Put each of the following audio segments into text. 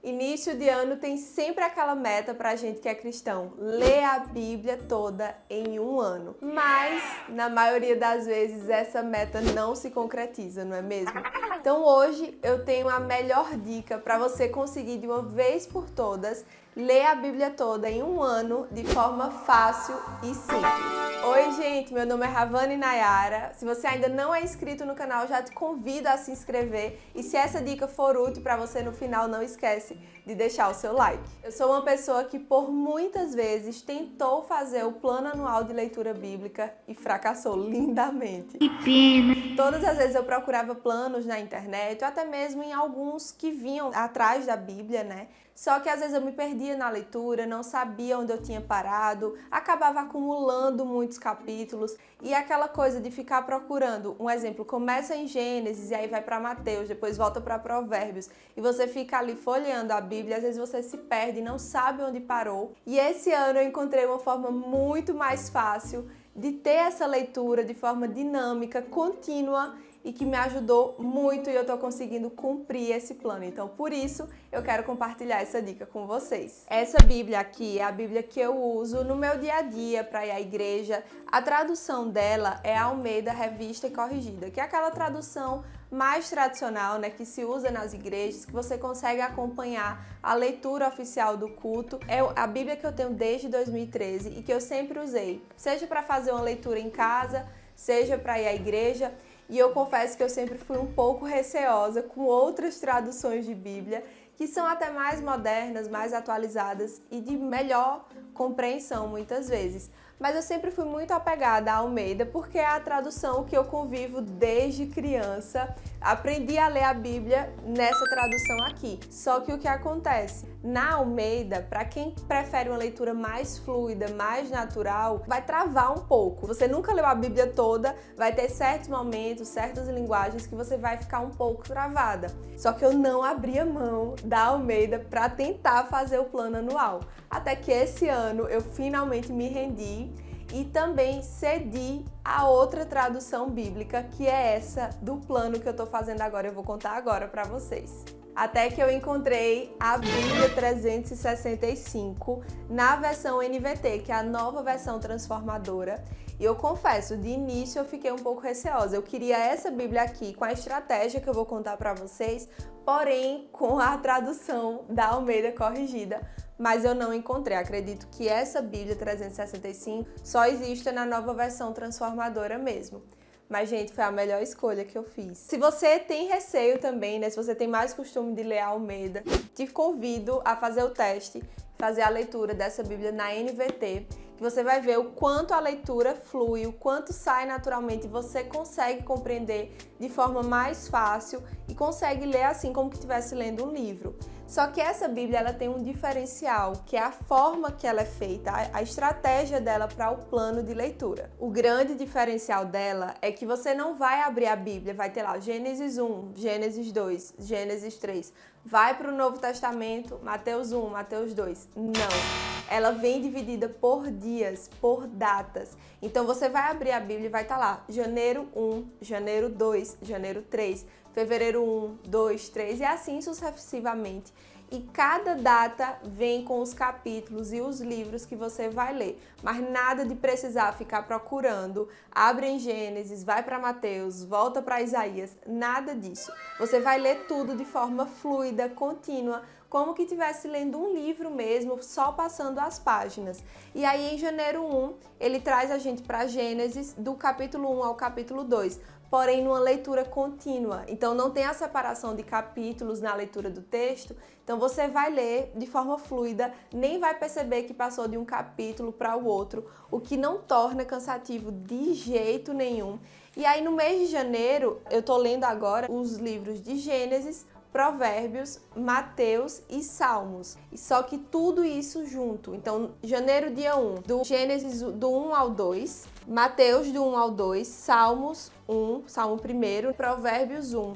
Início de ano tem sempre aquela meta pra gente que é cristão, ler a Bíblia toda em um ano. Mas, na maioria das vezes, essa meta não se concretiza, não é mesmo? Então hoje eu tenho a melhor dica para você conseguir de uma vez por todas ler a Bíblia toda em um ano de forma fácil e simples. Oi gente, meu nome é Ravani Nayara. Se você ainda não é inscrito no canal, já te convido a se inscrever. E se essa dica for útil para você no final, não esquece de deixar o seu like. Eu sou uma pessoa que por muitas vezes tentou fazer o plano anual de leitura bíblica e fracassou lindamente. Que pena. Todas as vezes eu procurava planos na internet, ou até mesmo em alguns que vinham atrás da Bíblia, né? Só que às vezes eu me perdia na leitura, não sabia onde eu tinha parado, acabava acumulando muitos capítulos e aquela coisa de ficar procurando. Um exemplo, começa em Gênesis e aí vai para Mateus, depois volta para Provérbios e você fica ali folheando a Bíblia, às vezes você se perde, não sabe onde parou. E esse ano eu encontrei uma forma muito mais fácil de ter essa leitura de forma dinâmica, contínua e que me ajudou muito e eu tô conseguindo cumprir esse plano. Então, por isso, eu quero compartilhar essa dica com vocês. Essa Bíblia aqui é a Bíblia que eu uso no meu dia a dia para ir à igreja. A tradução dela é a Almeida Revista e Corrigida, que é aquela tradução mais tradicional, né, que se usa nas igrejas, que você consegue acompanhar a leitura oficial do culto. É a Bíblia que eu tenho desde 2013 e que eu sempre usei, seja para fazer uma leitura em casa, seja para ir à igreja. E eu confesso que eu sempre fui um pouco receosa com outras traduções de Bíblia, que são até mais modernas, mais atualizadas e de melhor compreensão muitas vezes. Mas eu sempre fui muito apegada à Almeida, porque é a tradução que eu convivo desde criança. Aprendi a ler a Bíblia nessa tradução aqui. Só que o que acontece? Na Almeida, para quem prefere uma leitura mais fluida, mais natural, vai travar um pouco. Você nunca leu a Bíblia toda, vai ter certos momentos, certas linguagens que você vai ficar um pouco travada. Só que eu não abria mão da Almeida para tentar fazer o plano anual. Até que esse ano eu finalmente me rendi e também cedi a outra tradução bíblica, que é essa do plano que eu tô fazendo agora. Eu vou contar agora para vocês. Até que eu encontrei a Bíblia 365 na versão NVT, que é a nova versão transformadora. E eu confesso, de início eu fiquei um pouco receosa. Eu queria essa Bíblia aqui com a estratégia que eu vou contar para vocês, porém com a tradução da Almeida corrigida. Mas eu não encontrei. Acredito que essa Bíblia 365 só existe na nova versão transformadora mesmo. Mas, gente, foi a melhor escolha que eu fiz. Se você tem receio também, né? Se você tem mais costume de ler a Almeida, te convido a fazer o teste, fazer a leitura dessa Bíblia na NVT, que você vai ver o quanto a leitura flui, o quanto sai naturalmente, você consegue compreender de forma mais fácil e consegue ler assim como que estivesse lendo um livro. Só que essa Bíblia ela tem um diferencial, que é a forma que ela é feita, a estratégia dela para o plano de leitura. O grande diferencial dela é que você não vai abrir a Bíblia, vai ter lá Gênesis 1, Gênesis 2, Gênesis 3, vai para o Novo Testamento, Mateus 1, Mateus 2. Não. Ela vem dividida por dias, por datas. Então você vai abrir a Bíblia e vai estar lá, janeiro 1, janeiro 2, janeiro 3, fevereiro 1, 2, 3 e assim sucessivamente. E cada data vem com os capítulos e os livros que você vai ler. Mas nada de precisar ficar procurando, abre em Gênesis, vai para Mateus, volta para Isaías, nada disso. Você vai ler tudo de forma fluida, contínua, como que estivesse lendo um livro mesmo, só passando as páginas. E aí em janeiro 1, ele traz a gente para Gênesis do capítulo 1 ao capítulo 2. Porém numa leitura contínua. Então não tem a separação de capítulos na leitura do texto, então você vai ler de forma fluida, nem vai perceber que passou de um capítulo para o outro, o que não torna cansativo de jeito nenhum. E aí no mês de janeiro, eu tô lendo agora os livros de Gênesis, Provérbios, Mateus e Salmos. E só que tudo isso junto. Então, janeiro dia 1, do Gênesis do 1 ao 2, Mateus do 1 ao 2, Salmos 1, Salmo 1, Provérbios 1.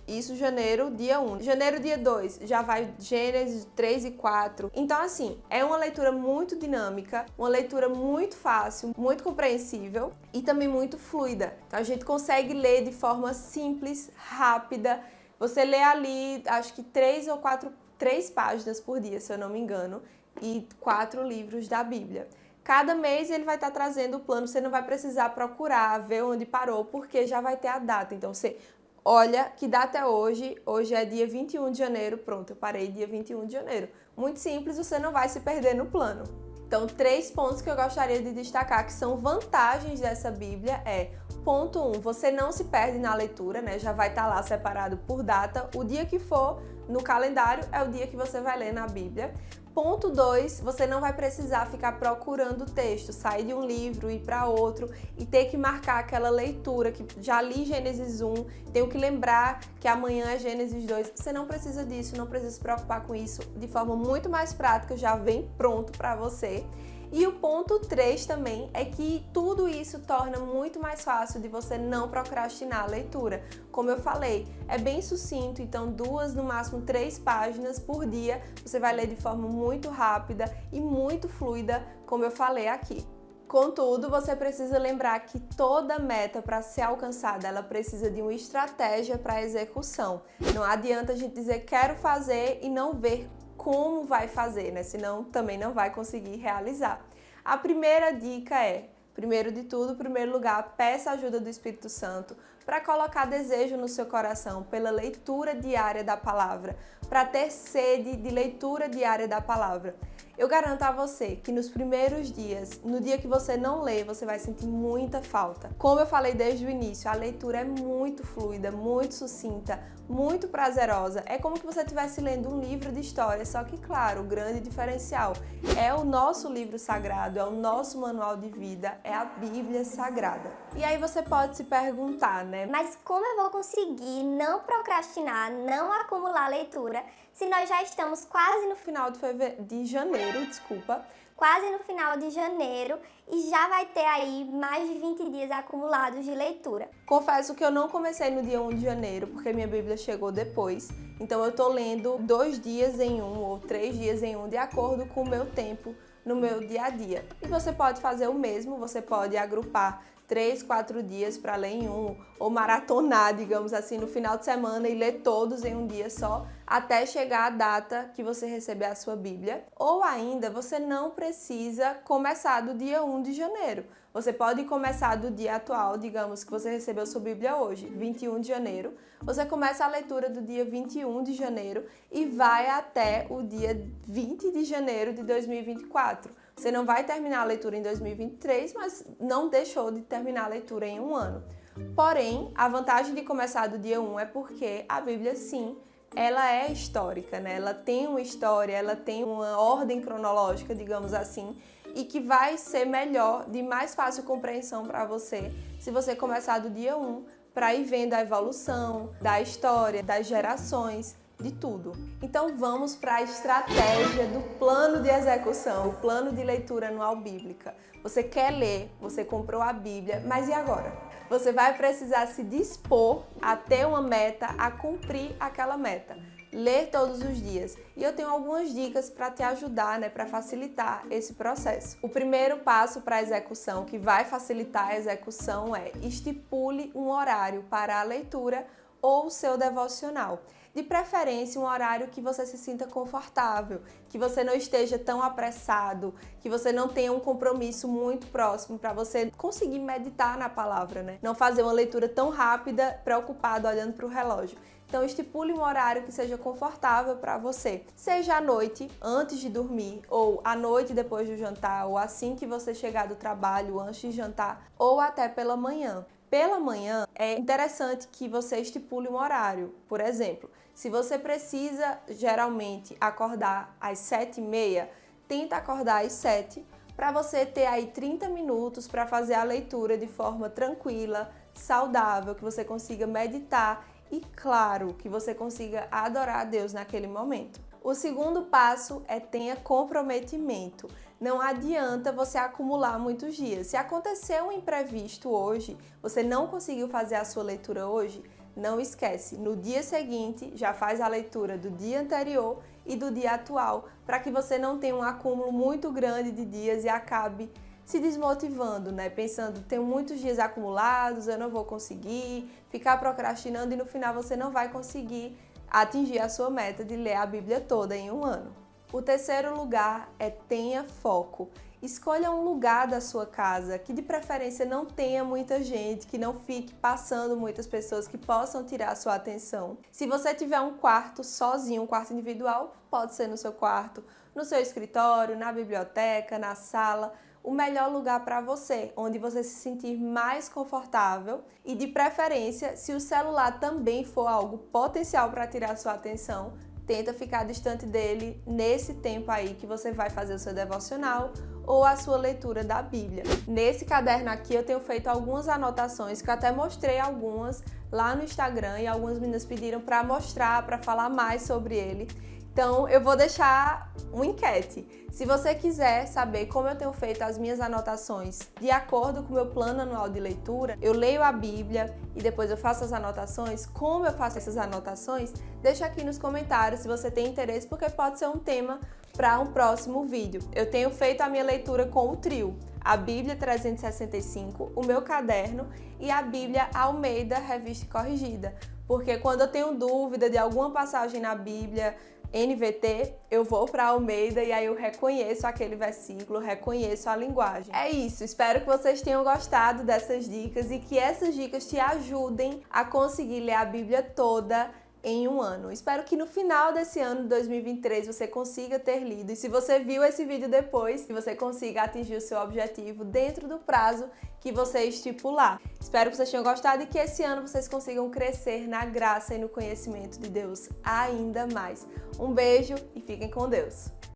Isso janeiro dia 1. Janeiro dia 2 já vai Gênesis 3 e 4. Então assim, é uma leitura muito dinâmica, uma leitura muito fácil, muito compreensível e também muito fluida. Então a gente consegue ler de forma simples, rápida. Você lê ali, acho que 3 ou 4 3 páginas por dia, se eu não me engano, e 4 livros da Bíblia. Cada mês ele vai estar trazendo o plano, você não vai precisar procurar, ver onde parou, porque já vai ter a data. Então você olha que data é hoje, hoje é dia 21 de janeiro, pronto, eu parei dia 21 de janeiro. Muito simples, você não vai se perder no plano. Então, 3 pontos que eu gostaria de destacar que são vantagens dessa Bíblia é: ponto 1, você não se perde na leitura, né? Já vai estar lá separado por data. O dia que for no calendário é o dia que você vai ler na Bíblia. Ponto 2, você não vai precisar ficar procurando o texto, sair de um livro, ir para outro e ter que marcar aquela leitura que já li Gênesis 1, tenho que lembrar que amanhã é Gênesis 2. Você não precisa disso, não precisa se preocupar com isso. De forma muito mais prática, já vem pronto para você. E o ponto 3 também é que tudo isso torna muito mais fácil de você não procrastinar a leitura. Como eu falei, é bem sucinto, então 2, no máximo 3 páginas por dia, você vai ler de forma muito rápida e muito fluida, como eu falei aqui. Contudo, você precisa lembrar que toda meta para ser alcançada, ela precisa de uma estratégia para a execução. Não adianta a gente dizer quero fazer e não ver como vai fazer, né? Senão também não vai conseguir realizar. A primeira dica é, primeiro de tudo, em primeiro lugar, peça a ajuda do Espírito Santo para colocar desejo no seu coração pela leitura diária da palavra, para ter sede de leitura diária da palavra. Eu garanto a você que nos primeiros dias, no dia que você não lê, você vai sentir muita falta. Como eu falei desde o início, a leitura é muito fluida, muito sucinta, muito prazerosa. É como se você estivesse lendo um livro de história, só que, claro, o grande diferencial é o nosso livro sagrado, é o nosso manual de vida, é a Bíblia Sagrada. E aí você pode se perguntar, né? Mas como eu vou conseguir não procrastinar, não acumular leitura, se nós já estamos quase no Final de janeiro, quase no final de janeiro e já vai ter aí mais de 20 dias acumulados de leitura. Confesso que eu não comecei no dia 1 de janeiro, porque minha Bíblia chegou depois. Então eu tô lendo 2 dias em um ou 3 dias em um, de acordo com o meu tempo no meu dia a dia. E você pode fazer o mesmo, você pode agrupar 3, 4 dias para ler em um, ou maratonar, digamos assim, no final de semana e ler todos em um dia só, até chegar a data que você receber a sua Bíblia. Ou ainda, você não precisa começar do dia 1 de janeiro. Você pode começar do dia atual, digamos que você recebeu sua Bíblia hoje, 21 de janeiro. Você começa a leitura do dia 21 de janeiro e vai até o dia 20 de janeiro de 2024. Você não vai terminar a leitura em 2023, mas não deixou de terminar a leitura em um ano. Porém, a vantagem de começar do dia 1 é porque a Bíblia, sim, ela é histórica, né? Ela tem uma história, ela tem uma ordem cronológica, digamos assim, e que vai ser melhor, de mais fácil compreensão para você, se você começar do dia 1, para ir vendo a evolução da história, das gerações, de tudo. Então vamos para a estratégia do plano de execução, o plano de leitura anual bíblica. Você quer ler, você comprou a Bíblia, mas e agora? Você vai precisar se dispor a ter uma meta, a cumprir aquela meta. Ler todos os dias. E eu tenho algumas dicas para te ajudar, né, para facilitar esse processo. O primeiro passo para a execução, que vai facilitar a execução, é estipule um horário para a leitura ou o seu devocional. De preferência, um horário que você se sinta confortável, que você não esteja tão apressado, que você não tenha um compromisso muito próximo para você conseguir meditar na palavra, né? Não fazer uma leitura tão rápida, preocupado, olhando para o relógio. Então, estipule um horário que seja confortável para você. Seja à noite, antes de dormir, ou à noite depois do jantar, ou assim que você chegar do trabalho, antes de jantar, ou até pela manhã. Pela manhã, é interessante que você estipule um horário. Por exemplo, se você precisa geralmente acordar às 7h30, tenta acordar às 7 para você ter aí 30 minutos para fazer a leitura de forma tranquila, saudável, que você consiga meditar e, claro, que você consiga adorar a Deus naquele momento. O segundo passo é tenha comprometimento. Não adianta você acumular muitos dias. Se acontecer um imprevisto hoje, você não conseguiu fazer a sua leitura hoje, não esquece. No dia seguinte, já faz a leitura do dia anterior e do dia atual, para que você não tenha um acúmulo muito grande de dias e acabe se desmotivando, né? Pensando, tenho muitos dias acumulados, eu não vou conseguir, ficar procrastinando e no final você não vai conseguir atingir a sua meta de ler a Bíblia toda em um ano. O terceiro lugar é tenha foco. Escolha um lugar da sua casa que de preferência não tenha muita gente, que não fique passando muitas pessoas que possam tirar a sua atenção. Se você tiver um quarto sozinho, um quarto individual, pode ser no seu quarto, no seu escritório, na biblioteca, na sala, o melhor lugar para você, onde você se sentir mais confortável e de preferência, se o celular também for algo potencial para tirar a sua atenção, tenta ficar distante dele nesse tempo aí que você vai fazer o seu devocional ou a sua leitura da Bíblia. Nesse caderno aqui eu tenho feito algumas anotações, que eu até mostrei algumas lá no Instagram e algumas meninas pediram para mostrar, para falar mais sobre ele. Então eu vou deixar uma enquete. Se você quiser saber como eu tenho feito as minhas anotações de acordo com o meu plano anual de leitura, eu leio a Bíblia e depois eu faço as anotações. Como eu faço essas anotações? Deixa aqui nos comentários se você tem interesse, porque pode ser um tema para um próximo vídeo. Eu tenho feito a minha leitura com o trio, a Bíblia 365, o meu caderno e a Bíblia Almeida Revista e Corrigida. Porque quando eu tenho dúvida de alguma passagem na Bíblia, NVT, eu vou para Almeida e aí eu reconheço aquele versículo, reconheço a linguagem. É isso, espero que vocês tenham gostado dessas dicas e que essas dicas te ajudem a conseguir ler a Bíblia toda em um ano. Espero que no final desse ano de 2023 você consiga ter lido, e se você viu esse vídeo depois, que você consiga atingir o seu objetivo dentro do prazo que você estipular. Espero que vocês tenham gostado e que esse ano vocês consigam crescer na graça e no conhecimento de Deus ainda mais. Um beijo e fiquem com Deus!